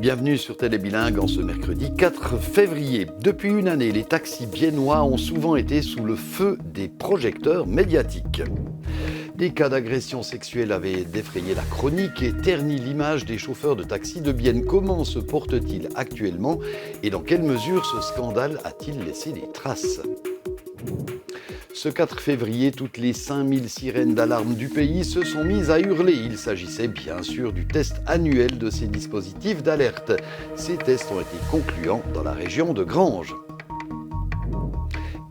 Bienvenue sur Télébilingue en ce mercredi 4 février. Depuis une année, les taxis biennois ont souvent été sous le feu des projecteurs médiatiques. Des cas d'agression sexuelle avaient défrayé la chronique et terni l'image des chauffeurs de taxi de Bienne. Comment se portent-ils actuellement et dans quelle mesure ce scandale a-t-il laissé des traces ? Ce 4 février, toutes les 5000 sirènes d'alarme du pays se sont mises à hurler. Il s'agissait bien sûr du test annuel de ces dispositifs d'alerte. Ces tests ont été concluants dans la région de Granges.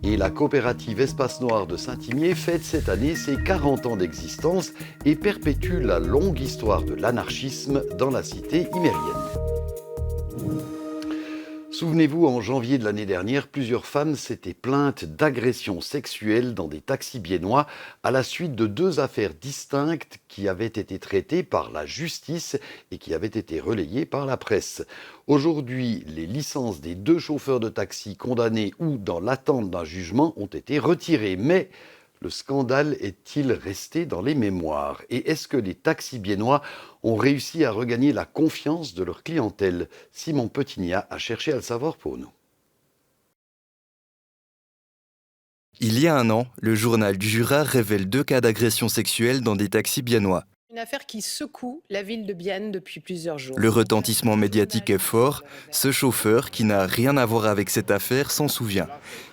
Et la coopérative Espace Noir de Saint-Imier fête cette année ses 40 ans d'existence et perpétue la longue histoire de l'anarchisme dans la cité imérienne. Souvenez-vous, en janvier de l'année dernière, plusieurs femmes s'étaient plaintes d'agressions sexuelles dans des taxis biennois à la suite de 2 affaires distinctes qui avaient été traitées par la justice et qui avaient été relayées par la presse. Aujourd'hui, les licences des 2 chauffeurs de taxi condamnés ou dans l'attente d'un jugement ont été retirées. Mais le scandale est-il resté dans les mémoires ? Et est-ce que les taxis biennois ont réussi à regagner la confiance de leur clientèle ? Simon Petignat a cherché à le savoir pour nous. Il y a un an, le journal du Jura révèle 2 cas d'agression sexuelle dans des taxis biennois. Une affaire qui secoue la ville de Bienne depuis plusieurs jours. Le retentissement médiatique est fort. Ce chauffeur, qui n'a rien à voir avec cette affaire, s'en souvient.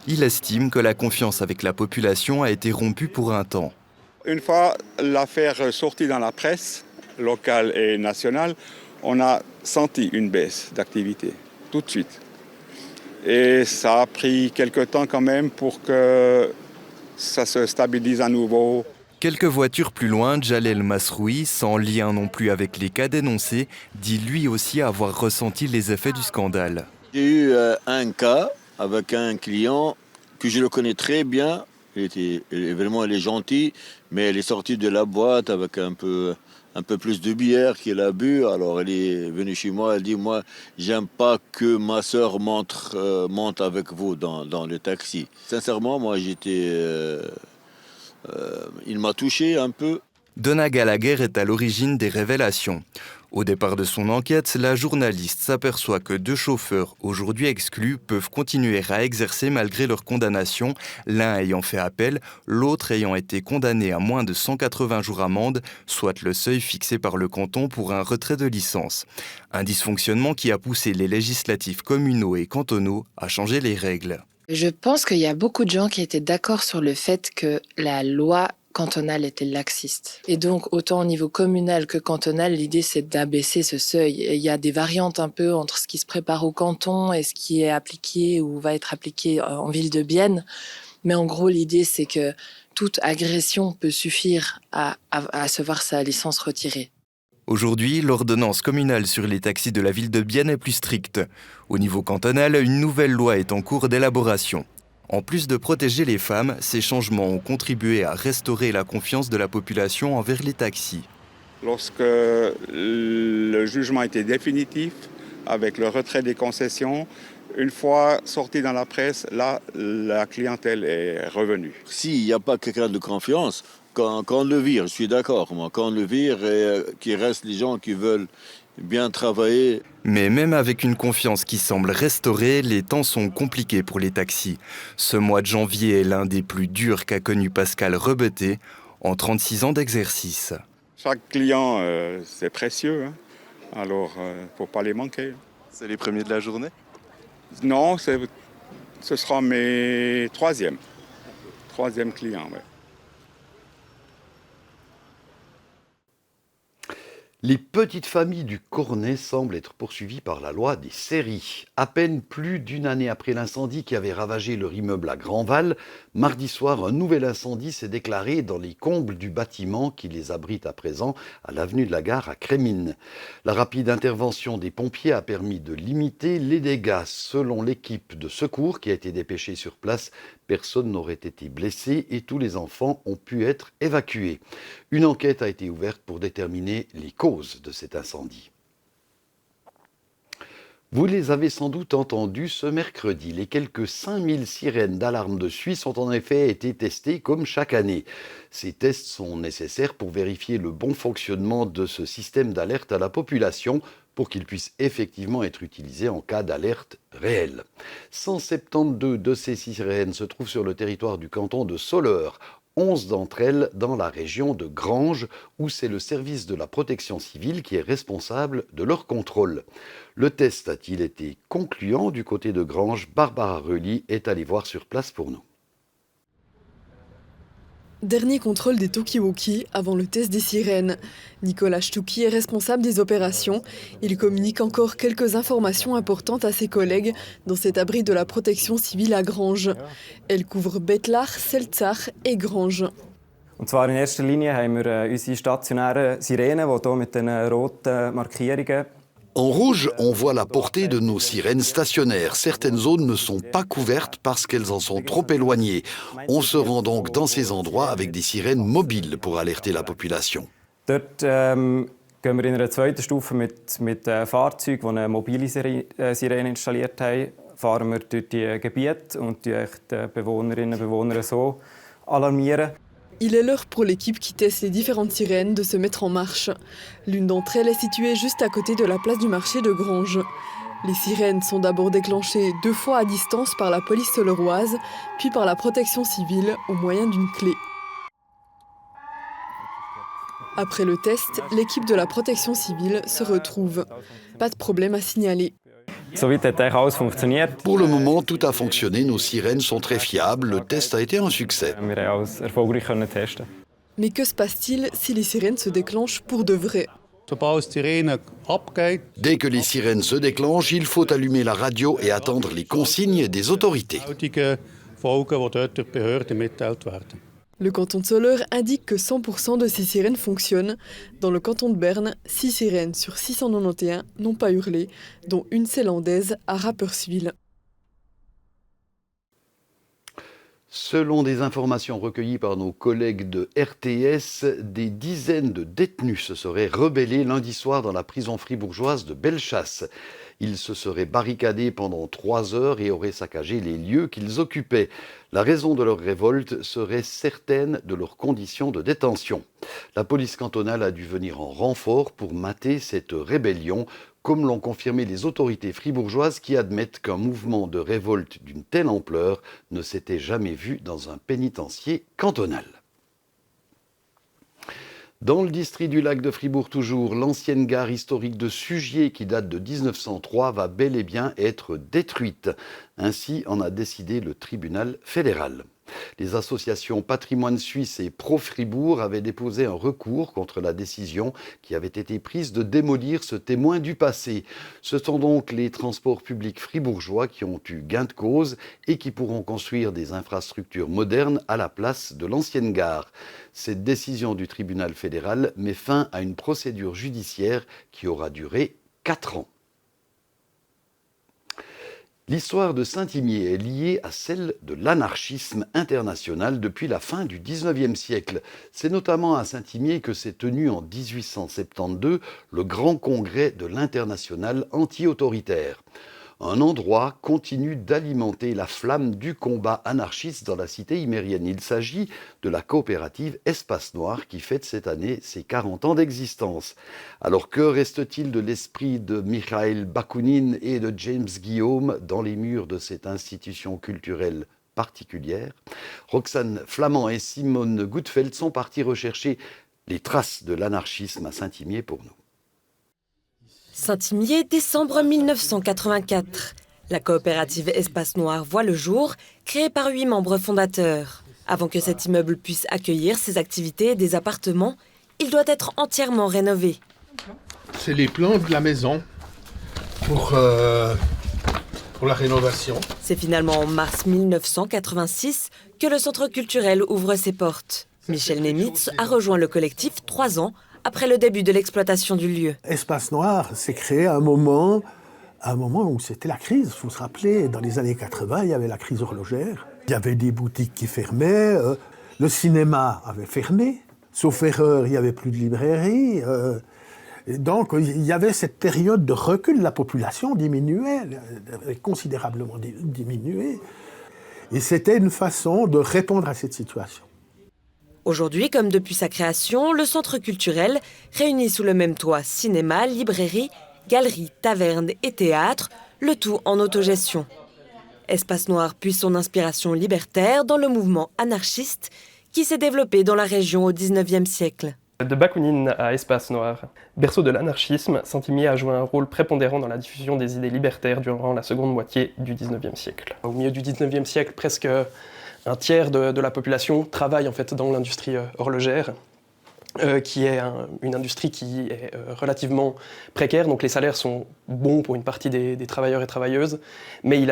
Il estime que la confiance avec la population a été rompue pour un temps. Une fois l'affaire sortie dans la presse locale et nationale, on a senti une baisse d'activité, tout de suite. Et ça a pris quelque temps quand même pour que ça se stabilise à nouveau. Quelques voitures plus loin, Jalel Masroui, sans lien non plus avec les cas dénoncés, dit lui aussi avoir ressenti les effets du scandale. J'ai eu un cas avec un client que je le connais très bien. Il est gentil, mais elle est sortie de la boîte avec un peu plus de bière qu'il a bu. Alors elle est venue chez moi, elle dit « Moi, j'aime pas que ma sœur monte avec vous dans le taxi. » Sincèrement, moi il m'a touché un peu. Donna Gallagher est à l'origine des révélations. Au départ de son enquête, la journaliste s'aperçoit que 2 chauffeurs, aujourd'hui exclus, peuvent continuer à exercer malgré leur condamnation, l'un ayant fait appel, l'autre ayant été condamné à moins de 180 jours amende, soit le seuil fixé par le canton pour un retrait de licence. Un dysfonctionnement qui a poussé les législatifs communaux et cantonaux à changer les règles. Je pense qu'il y a beaucoup de gens qui étaient d'accord sur le fait que la loi cantonale était laxiste. Et donc, autant au niveau communal que cantonal, l'idée c'est d'abaisser ce seuil. Et il y a des variantes un peu entre ce qui se prépare au canton et ce qui est appliqué ou va être appliqué en ville de Bienne. Mais en gros, l'idée c'est que toute agression peut suffire à se voir sa licence retirée. Aujourd'hui, l'ordonnance communale sur les taxis de la ville de Bienne est plus stricte. Au niveau cantonal, une nouvelle loi est en cours d'élaboration. En plus de protéger les femmes, ces changements ont contribué à restaurer la confiance de la population envers les taxis. Lorsque le jugement était définitif, avec le retrait des concessions, une fois sorti dans la presse, là, la clientèle est revenue. S'il n'y a pas quelqu'un de confiance, quand on le vire, je suis d'accord, moi, quand on le vire et qu'il reste les gens qui veulent bien travailler. Mais même avec une confiance qui semble restaurée, les temps sont compliqués pour les taxis. Ce mois de janvier est l'un des plus durs qu'a connu Pascal Rebeté en 36 ans d'exercice. Chaque client, c'est précieux, hein. Alors il ne faut pas les manquer. C'est les premiers de la journée ? Non, ce sera mes troisième client. Ouais. Les petites familles du Cornet semblent être poursuivies par la loi des séries. À peine plus d'une année après l'incendie qui avait ravagé leur immeuble à Grandval, mardi soir, un nouvel incendie s'est déclaré dans les combles du bâtiment qui les abrite à présent à l'avenue de la Gare à Crémines. La rapide intervention des pompiers a permis de limiter les dégâts. Selon l'équipe de secours qui a été dépêchée sur place, personne n'aurait été blessé et tous les enfants ont pu être évacués. Une enquête a été ouverte pour déterminer les causes de cet incendie. Vous les avez sans doute entendus ce mercredi. Les quelques 5000 sirènes d'alarme de Suisse ont en effet été testées comme chaque année. Ces tests sont nécessaires pour vérifier le bon fonctionnement de ce système d'alerte à la population pour qu'ils puissent effectivement être utilisés en cas d'alerte réelle. 172 de ces sirènes se trouvent sur le territoire du canton de Soleure. 11 d'entre elles dans la région de Granges, où c'est le service de la protection civile qui est responsable de leur contrôle. Le test a-t-il été concluant du côté de Granges? Barbara Reuilly est allée voir sur place pour nous. Dernier contrôle des talkie-walkie avant le test des sirènes. Nicolas Stouki est responsable des opérations. Il communique encore quelques informations importantes à ses collègues dans cet abri de la protection civile à Granges. Elle couvre Bettlach, Selzach et Granges. Und zwar in erster Linie haben wir unsere stationären Sirenen, die hier mit den roten Markierungen. En rouge, on voit la portée de nos sirènes stationnaires. Certaines zones ne sont pas couvertes parce qu'elles en sont trop éloignées. On se rend donc dans ces endroits avec des sirènes mobiles pour alerter la population. Dort gehen wir in einer zweiten Stufe mit Fahrzeugen, die eine mobile Sirene installiert haben, fahren wir durch die Gebiete und die Bewohnerinnen und Bewohner so alarmieren. Il est l'heure pour l'équipe qui teste les différentes sirènes de se mettre en marche. L'une d'entre elles est située juste à côté de la place du marché de Granges. Les sirènes sont d'abord déclenchées 2 fois à distance par la police soleroise, puis par la protection civile au moyen d'une clé. Après le test, l'équipe de la protection civile se retrouve. Pas de problème à signaler. Soweit hat eigentlich alles funktioniert. Pour le moment, tout a fonctionné, nos sirènes sont très fiables, le test a été un succès. Wir haben alles erfolgreich testen. Mais que se passe-t-il si les sirènes se déclenchent pour de vrai? Dès que les sirènes se déclenchent, il faut allumer la radio et attendre les consignes des autorités. Le canton de Soleure indique que 100% de ces sirènes fonctionnent. Dans le canton de Berne, 6 sirènes sur 691 n'ont pas hurlé, dont une zélandaise à Rapperswil. Selon des informations recueillies par nos collègues de RTS, des dizaines de détenus se seraient rebellés lundi soir dans la prison fribourgeoise de Bellechasse. Ils se seraient barricadés pendant 3 heures et auraient saccagé les lieux qu'ils occupaient. La raison de leur révolte serait certaine de leurs conditions de détention. La police cantonale a dû venir en renfort pour mater cette rébellion, comme l'ont confirmé les autorités fribourgeoises qui admettent qu'un mouvement de révolte d'une telle ampleur ne s'était jamais vu dans un pénitencier cantonal. Dans le district du lac de Fribourg toujours, l'ancienne gare historique de Sugier qui date de 1903 va bel et bien être détruite. Ainsi en a décidé le tribunal fédéral. Les associations Patrimoine Suisse et Pro-Fribourg avaient déposé un recours contre la décision qui avait été prise de démolir ce témoin du passé. Ce sont donc les transports publics fribourgeois qui ont eu gain de cause et qui pourront construire des infrastructures modernes à la place de l'ancienne gare. Cette décision du tribunal fédéral met fin à une procédure judiciaire qui aura duré 4 ans. L'histoire de Saint-Imier est liée à celle de l'anarchisme international depuis la fin du XIXe siècle. C'est notamment à Saint-Imier que s'est tenu en 1872 le grand congrès de l'Internationale anti-autoritaire. Un endroit continue d'alimenter la flamme du combat anarchiste dans la cité imérienne. Il s'agit de la coopérative Espace Noir qui fête cette année ses 40 ans d'existence. Alors que reste-t-il de l'esprit de Mikhail Bakounine et de James Guillaume dans les murs de cette institution culturelle particulière? Roxane Flamand et Simone Gutfeld sont partis rechercher les traces de l'anarchisme à Saint-Imier pour nous. Saint-Imier, décembre 1984. La coopérative Espace Noir voit le jour, créée par 8 membres fondateurs. Avant que cet immeuble puisse accueillir ses activités et des appartements, il doit être entièrement rénové. C'est les plans de la maison pour la rénovation. C'est finalement en mars 1986 que le centre culturel ouvre ses portes. Michel Nemitz a rejoint le collectif 3 ans après le début de l'exploitation du lieu. Espace Noir s'est créé à un moment où c'était la crise. Il faut se rappeler, dans les années 80, il y avait la crise horlogère. Il y avait des boutiques qui fermaient, le cinéma avait fermé. Sauf erreur, il n'y avait plus de librairie. Donc il y avait cette période de recul, la population diminuait, considérablement diminuée. Et c'était une façon de répondre à cette situation. Aujourd'hui, comme depuis sa création, le centre culturel réunit sous le même toit cinéma, librairie, Galeries, tavernes et théâtres, le tout en autogestion. Espace Noir puise son inspiration libertaire dans le mouvement anarchiste qui s'est développé dans la région au XIXe siècle. De Bakounine à Espace Noir, berceau de l'anarchisme, Saint-Imier a joué un rôle prépondérant dans la diffusion des idées libertaires durant la seconde moitié du XIXe siècle. Au milieu du XIXe siècle, presque un tiers de la population travaille en fait dans l'industrie horlogère, qui est une industrie qui est relativement précaire, donc les salaires sont bons pour une partie des travailleurs et travailleuses, mais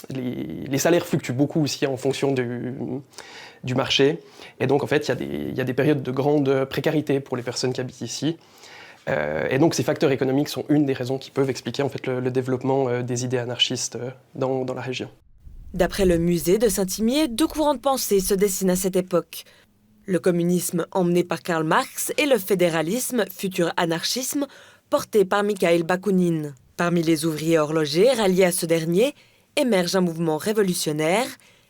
les salaires fluctuent beaucoup aussi en fonction du marché, et donc en fait il y a des périodes de grande précarité pour les personnes qui habitent ici, et donc ces facteurs économiques sont une des raisons qui peuvent expliquer en fait le développement des idées anarchistes dans la région. D'après le musée de Saint-Imier, deux courants de pensée se dessinent à cette époque. Le communisme emmené par Karl Marx et le fédéralisme, futur anarchisme, porté par Mikhaïl Bakounine. Parmi les ouvriers horlogers ralliés à ce dernier, émerge un mouvement révolutionnaire,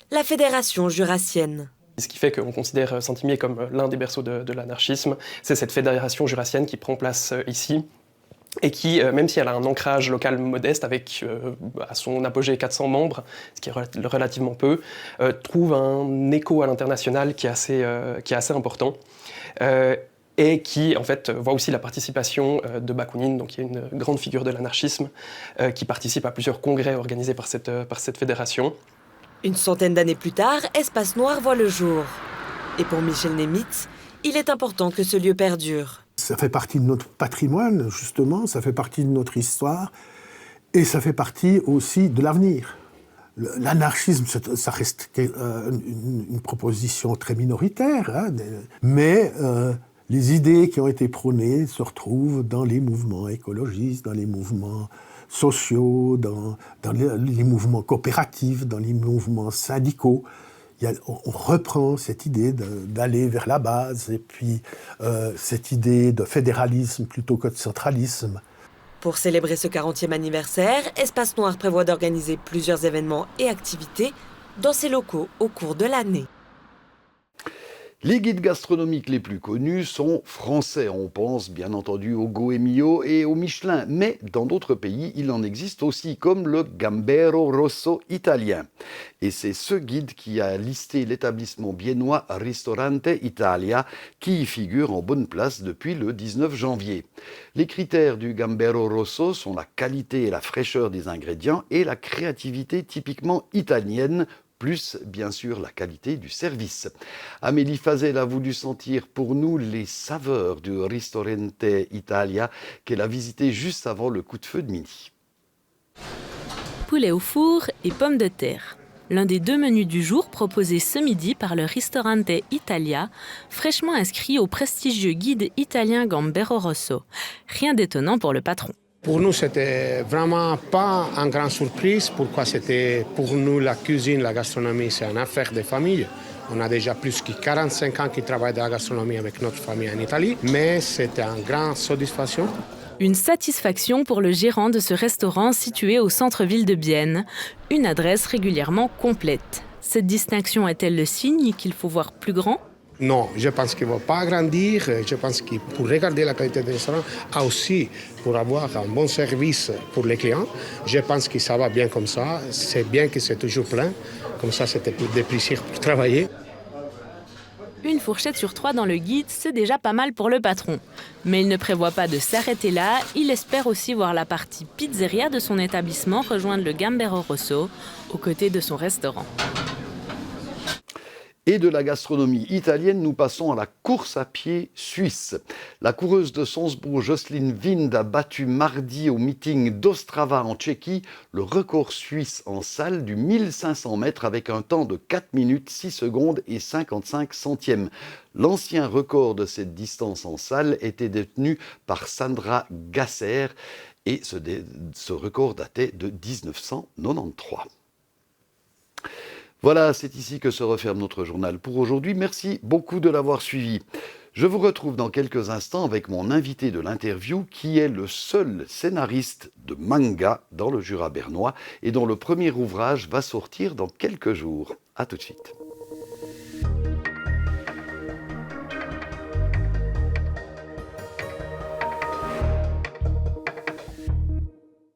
la Fédération jurassienne. Ce qui fait qu'on considère Saint-Imier comme l'un des berceaux de l'anarchisme, c'est cette fédération jurassienne qui prend place ici, et qui, même si elle a un ancrage local modeste, avec à son apogée 400 membres, ce qui est relativement peu, trouve un écho à l'international qui est assez important, et qui en fait voit aussi la participation de Bakounine, donc qui est une grande figure de l'anarchisme, qui participe à plusieurs congrès organisés par cette fédération. Une centaine d'années plus tard, Espace Noir voit le jour. Et pour Michel Nemitz, il est important que ce lieu perdure. Ça fait partie de notre patrimoine, justement, ça fait partie de notre histoire, et ça fait partie aussi de l'avenir. L'anarchisme, ça reste une proposition très minoritaire, hein, mais les idées qui ont été prônées se retrouvent dans les mouvements écologistes, dans les mouvements sociaux, dans les mouvements coopératifs, dans les mouvements syndicaux. On reprend cette idée d'aller vers la base et puis cette idée de fédéralisme plutôt que de centralisme. Pour célébrer ce 40e anniversaire, Espace Noir prévoit d'organiser plusieurs événements et activités dans ses locaux au cours de l'année. Les guides gastronomiques les plus connus sont français. On pense bien entendu au Goemio et au Michelin. Mais dans d'autres pays, il en existe aussi, comme le Gambero Rosso italien. Et c'est ce guide qui a listé l'établissement biennois Ristorante Italia, qui y figure en bonne place depuis le 19 janvier. Les critères du Gambero Rosso sont la qualité et la fraîcheur des ingrédients et la créativité typiquement italienne, plus bien sûr la qualité du service. Amélie Fazel a voulu sentir pour nous les saveurs du Ristorante Italia qu'elle a visité juste avant le coup de feu de midi. Poulet au four et pommes de terre. L'un des deux menus du jour proposés ce midi par le Ristorante Italia, fraîchement inscrit au prestigieux guide italien Gambero Rosso. Rien d'étonnant pour le patron. Pour nous, c'était vraiment pas une grande surprise. Pourquoi c'était pour nous la cuisine, la gastronomie, c'est une affaire de famille. On a déjà plus de 45 ans qui travaillent dans la gastronomie avec notre famille en Italie, mais c'était une grande satisfaction. Une satisfaction pour le gérant de ce restaurant situé au centre-ville de Bienne, une adresse régulièrement complète. Cette distinction est-elle le signe qu'il faut voir plus grand ? Non, je pense qu'il ne va pas agrandir. Je pense que pour regarder la qualité du restaurant, aussi pour avoir un bon service pour les clients, je pense que ça va bien comme ça. C'est bien que c'est toujours plein. Comme ça, c'était plus de plaisir pour travailler. Une fourchette sur 3 dans le guide, c'est déjà pas mal pour le patron. Mais il ne prévoit pas de s'arrêter là. Il espère aussi voir la partie pizzeria de son établissement rejoindre le Gambero Rosso, aux côtés de son restaurant. Et de la gastronomie italienne, nous passons à la course à pied suisse. La coureuse de Salzbourg, Jocelyne Wind, a battu mardi au meeting d'Ostrava en Tchéquie le record suisse en salle du 1500 mètres avec un temps de 4 minutes, 6 secondes et 55 centièmes. L'ancien record de cette distance en salle était détenu par Sandra Gasser et ce record datait de 1993. Voilà, c'est ici que se referme notre journal pour aujourd'hui. Merci beaucoup de l'avoir suivi. Je vous retrouve dans quelques instants avec mon invité de l'interview qui est le seul scénariste de manga dans le Jura bernois et dont le premier ouvrage va sortir dans quelques jours. À tout de suite.